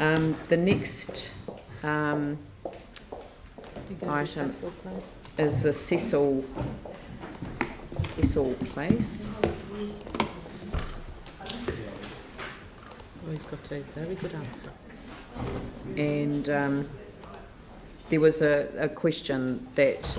The next item is the Cecil place. He's got a very good answer. And there was a question that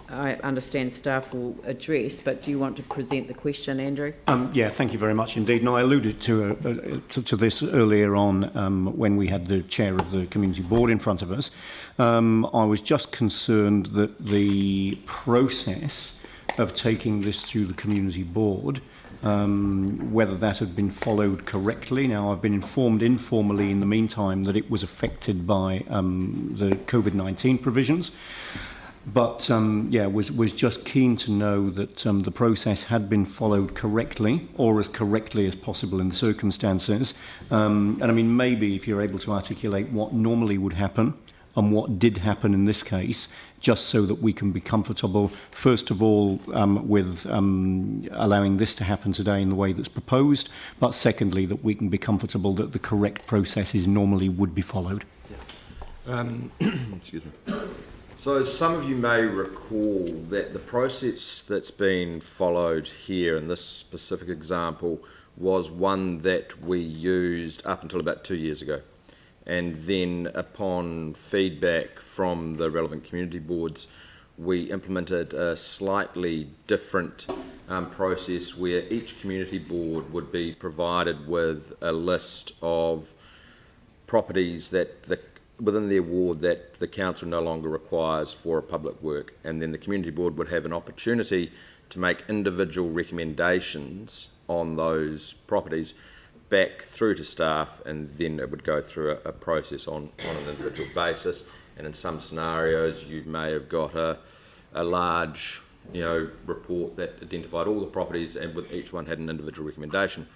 I understand staff will address, but do you want to present the question, Andrew? Yeah, thank you very much indeed. And I alluded to this earlier on when we had the chair of the community board in front of us. I was just concerned that the process of taking this through the community board, whether that had been followed correctly. Now, I've been informed informally in the meantime that it was affected by the COVID-19 provisions. But was just keen to know that the process had been followed correctly, or as correctly as possible in the circumstances. And I mean, maybe if you're able to articulate what normally would happen and what did happen in this case, just so that we can be comfortable, first of all, with allowing this to happen today in the way that's proposed, but secondly, that we can be comfortable that the correct processes normally would be followed. Excuse me. So some of you may recall that the process that's been followed here in this specific example was one that we used up until about 2 years ago. And then upon feedback from the relevant community boards, we implemented a slightly different process where each community board would be provided with a list of properties that within their ward that the council no longer requires for a public work, and then the community board would have an opportunity to make individual recommendations on those properties back through to staff, and then it would go through a process on an individual basis. And in some scenarios you may have got a large report that identified all the properties, and with each one had an individual recommendation.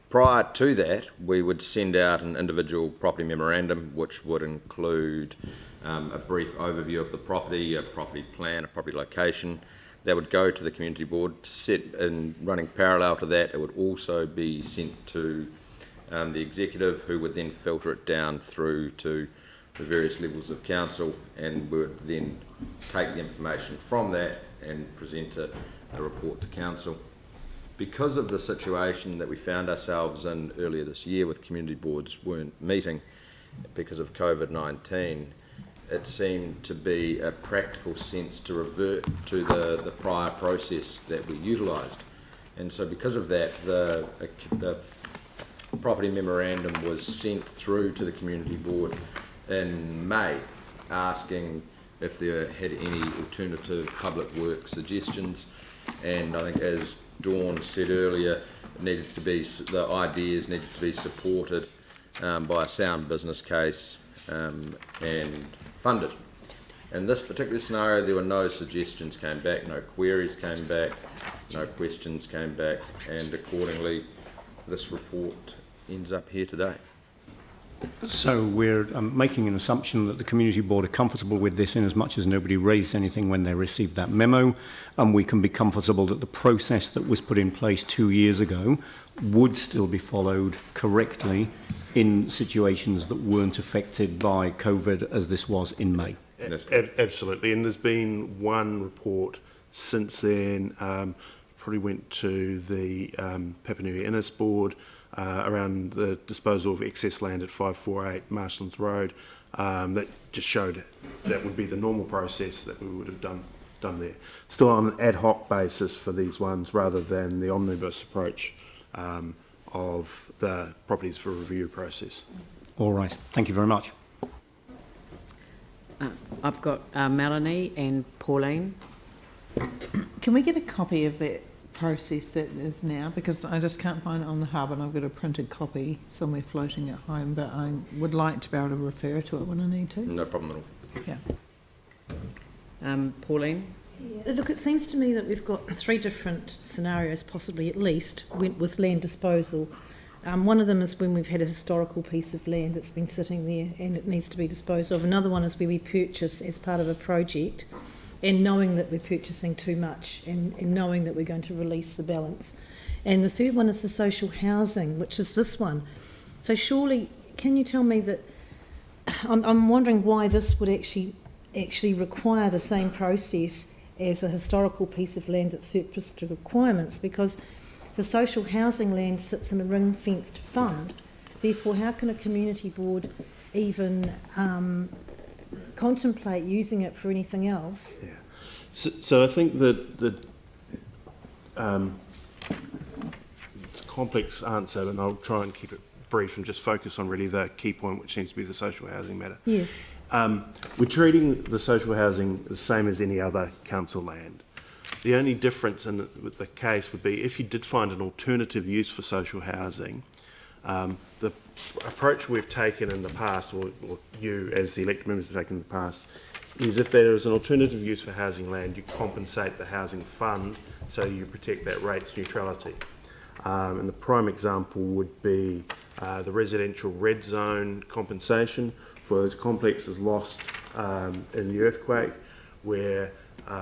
Prior to that, we would send out an individual property memorandum, which would include a brief overview of the property, a property plan, a property location. That would go to the community board. Set in running parallel to that, it would also be sent to the executive, who would then filter it down through to the various levels of council, and we would then take the information from that and present a report to council. Because of the situation that we found ourselves in earlier this year, with community boards weren't meeting because of COVID-19, it seemed to be a practical sense to revert to the prior process that we utilised. And so because of that, the property memorandum was sent through to the community board in May, asking if there had any alternative public work suggestions. And I think, as Dawn said earlier, the ideas needed to be supported by a sound business case and funded. In this particular scenario, there were no suggestions came back, no queries came back, no questions came back, and accordingly this report ends up here today. So we're making an assumption that the community board are comfortable with this, in as much as nobody raised anything when they received that memo, and we can be comfortable that the process that was put in place 2 years ago would still be followed correctly in situations that weren't affected by COVID as this was in May. Absolutely, and there's been one report since then, probably went to the Papanui Innes board, around the disposal of excess land at 548 Marshlands Road, that just showed that would be the normal process that we would have done there. Still on an ad hoc basis for these ones, rather than the omnibus approach of the properties for review process. All right, thank you very much. I've got Melanie and Pauline. Can we get a copy of that process that is now, because I just can't find it on the hub, and I've got a printed copy somewhere floating at home, but I would like to be able to refer to it when I need to. No problem at all. Yeah. Pauline? Yeah. Look, it seems to me that we've got 3 different scenarios, possibly at least, with land disposal. One of them is when we've had a historical piece of land that's been sitting there and it needs to be disposed of. Another one is where we purchase as part of a project, and knowing that we're purchasing too much and knowing that we're going to release the balance. And the third one is the social housing, which is this one. So surely can you tell me that, I'm wondering why this would actually require the same process as a historical piece of land that's surplus to requirements, because the social housing land sits in a ring-fenced fund. Therefore, how can a community board even contemplate using it for anything else? Yeah. So I think that it's a complex answer, and I'll try and keep it brief and just focus on really the key point, which seems to be the social housing matter. Yes. We're treating the social housing the same as any other council land. The only difference in the case would be if you did find an alternative use for social housing, the approach we've taken in the past, or you as the elected members have taken in the past, is if there is an alternative use for housing land, you compensate the housing fund so you protect that rates neutrality. And the prime example would be the residential red zone compensation for those complexes lost in the earthquake, where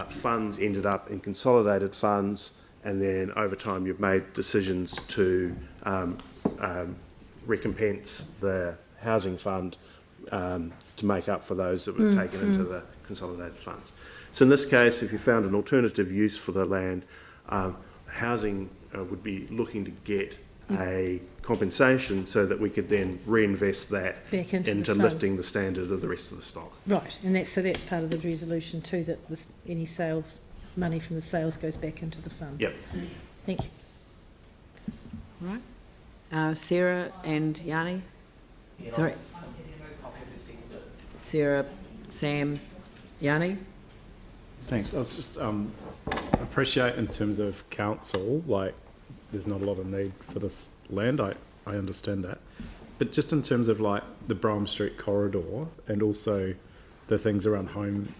funds ended up in consolidated funds, and then over time you've made decisions to recompense the housing fund to make up for those that were taken into the consolidated funds. So in this case, if you found an alternative use for the land, housing would be looking to get a compensation so that we could then reinvest that Back into the into fund. lifting the standard of the rest of the stock. Right, and that's part of the resolution too, that any sales, money from the sales goes back into the fund. Yep. Thank you. Right. Sarah and Yanni? Sorry. Sarah, Sam, Yanni? Thanks. I was just appreciate in terms of council, like there's not a lot of need for this land. I understand that, but just in terms of like the Brougham Street corridor and also the things around home,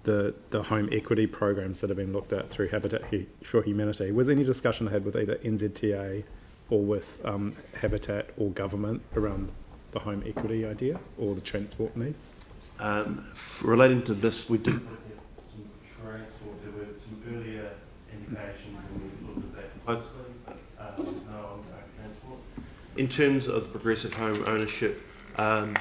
the home equity programs that have been looked at through Habitat for Humanity. Was there any discussion had with either NZTA or with Habitat or government around the home equity idea or the transport needs? Relating to this, we did some transport. There were some earlier indications when we looked at that closely, but no ongoing transport. In terms of the progressive home ownership, in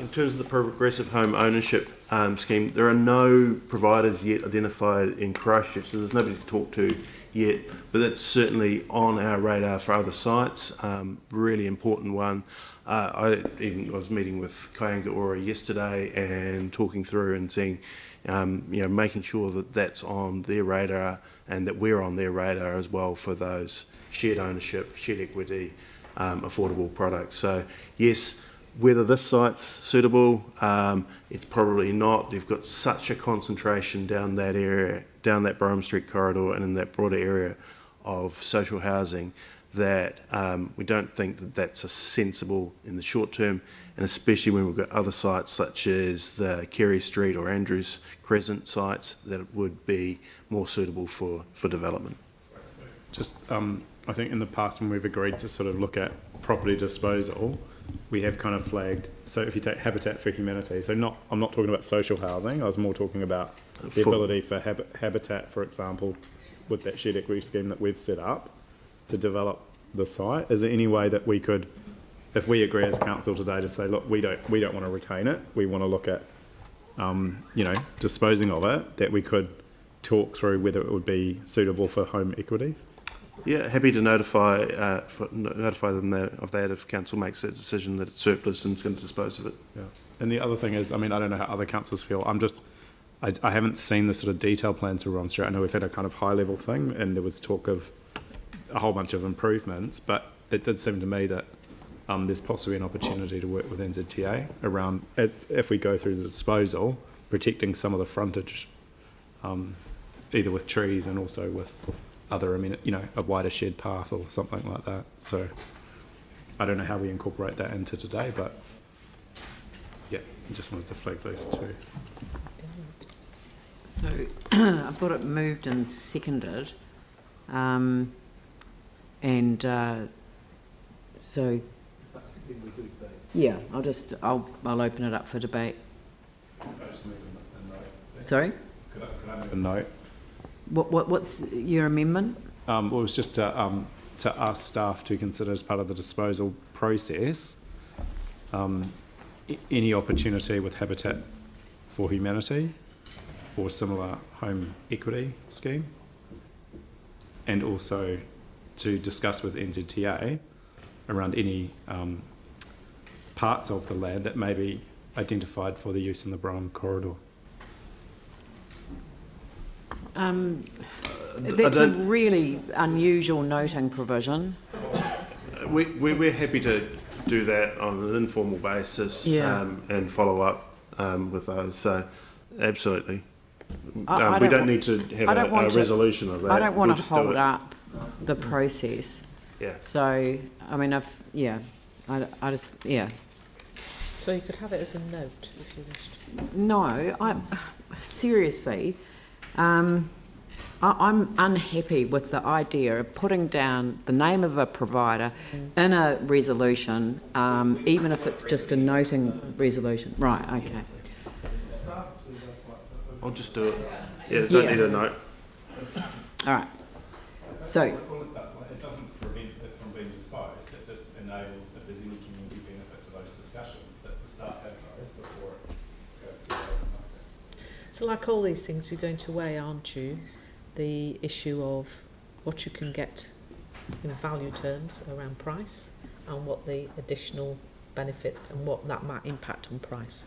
terms of the progressive home ownership scheme, there are no providers yet identified in Christchurch, so there's nobody to talk to yet, but that's certainly on our radar for other sites. Really important one. I was meeting with Kayanga Ora yesterday and talking through and seeing, making sure that that's on their radar and that we're on their radar as well for those shared ownership, shared equity, affordable products. So yes, whether this site's suitable, it's probably not. They've got such a concentration down that area, down that Brougham Street corridor and in that broader area of social housing that we don't think that that's a sensible in the short term, and especially when we've got other sites such as the Carey Street or Andrews Crescent sites that would be more suitable for development. Just, I think in the past when we've agreed to sort of look at property disposal, we have kind of flagged, so if you take Habitat for Humanity, so I'm not talking about social housing, I was more talking about the ability for Habitat, for example, with that shared equity scheme that we've set up to develop the site. Is there any way that we could, if we agree as council today to say, look, we don't want to retain it, we want to look at, disposing of it, that we could talk through whether it would be suitable for home equity? Yeah, happy to notify them of that if council makes that decision that it's surplus and is going to dispose of it. Yeah. And the other thing is, I mean, I don't know how other councils feel. I haven't seen the sort of detailed plans for Brougham Street. I know we've had a kind of high level thing and there was talk of a whole bunch of improvements, but it did seem to me that there's possibly an opportunity to work with NZTA around, if we go through the disposal, protecting some of the frontage, either with trees and also with other, a wider shared path or something like that. So I don't know how we incorporate that into today, but yeah, I just wanted to flag those two. So I've got it moved and seconded. So yeah, I'll open it up for debate. Sorry? Could I make a note? What's your amendment? Well, it was just to to us staff to consider as part of the disposal process any opportunity with Habitat for Humanity or similar home equity scheme, and also to discuss with NZTA around any parts of the land that may be identified for the use in the Brown Corridor. That's a really unusual noting provision. We're happy to do that on an informal basis and follow up with those. So, absolutely. We don't need to have a resolution of that. I don't want We'll to just do hold it. up the process. Yeah. So, I mean, I just. So you could have it as a note if you wished. No, seriously, I'm unhappy with the idea of putting down the name of a provider in a resolution, even if it's just a noting resolution. Right, okay. I'll just do it. Yeah, don't need a note. All right. So, It doesn't prevent it from being disposed, it just enables, if there's any community benefit to those discussions, that the staff have those before it goes to the open market. So like all these things, you're going to weigh, aren't you, the issue of what you can get in value terms around price and what the additional benefit and what that might impact on price.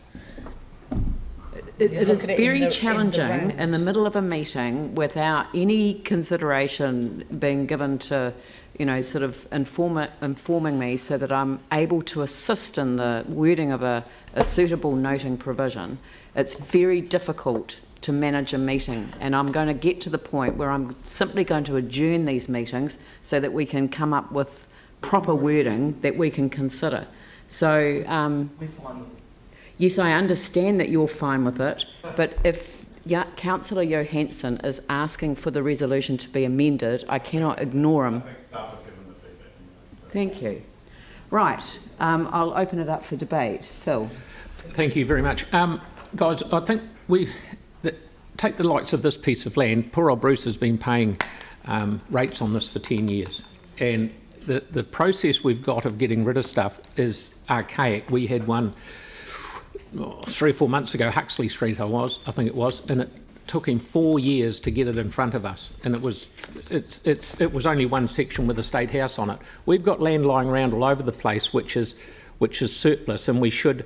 it is Look at it very in the challenging in the round. middle of a meeting without any consideration being given to, sort of informing me so that I'm able to assist in the wording of a suitable noting provision. It's very difficult to manage a meeting, and I'm going to get to the point where I'm simply going to adjourn these meetings so that we can come up with proper wording that we can consider. So, yes, I understand that you're fine with it, but if Councillor Johansson is asking for the resolution to be amended, I cannot ignore him. I think staff have given the feedback anyway, so. Thank you. Right, I'll open it up for debate. Phil. Thank you very much. Guys, I think take the likes of this piece of land. Poor old Bruce has been paying rates on this for 10 years. And the process we've got of getting rid of stuff is archaic. We had one 3 or 4 months ago, Huxley Street I think it was, and it took him 4 years to get it in front of us. And it was only one section with a state house on it. We've got land lying around all over the place which is surplus, and we should,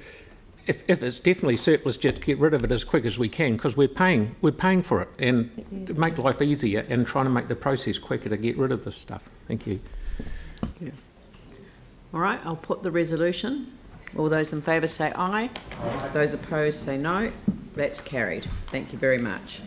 if it's definitely surplus, just get rid of it as quick as we can, because we're paying for it, and to make life easier and trying to make the process quicker to get rid of this stuff. Thank you. Yeah. All right, I'll put the resolution. All those in favour say aye. Those opposed say no. That's carried. Thank you very much.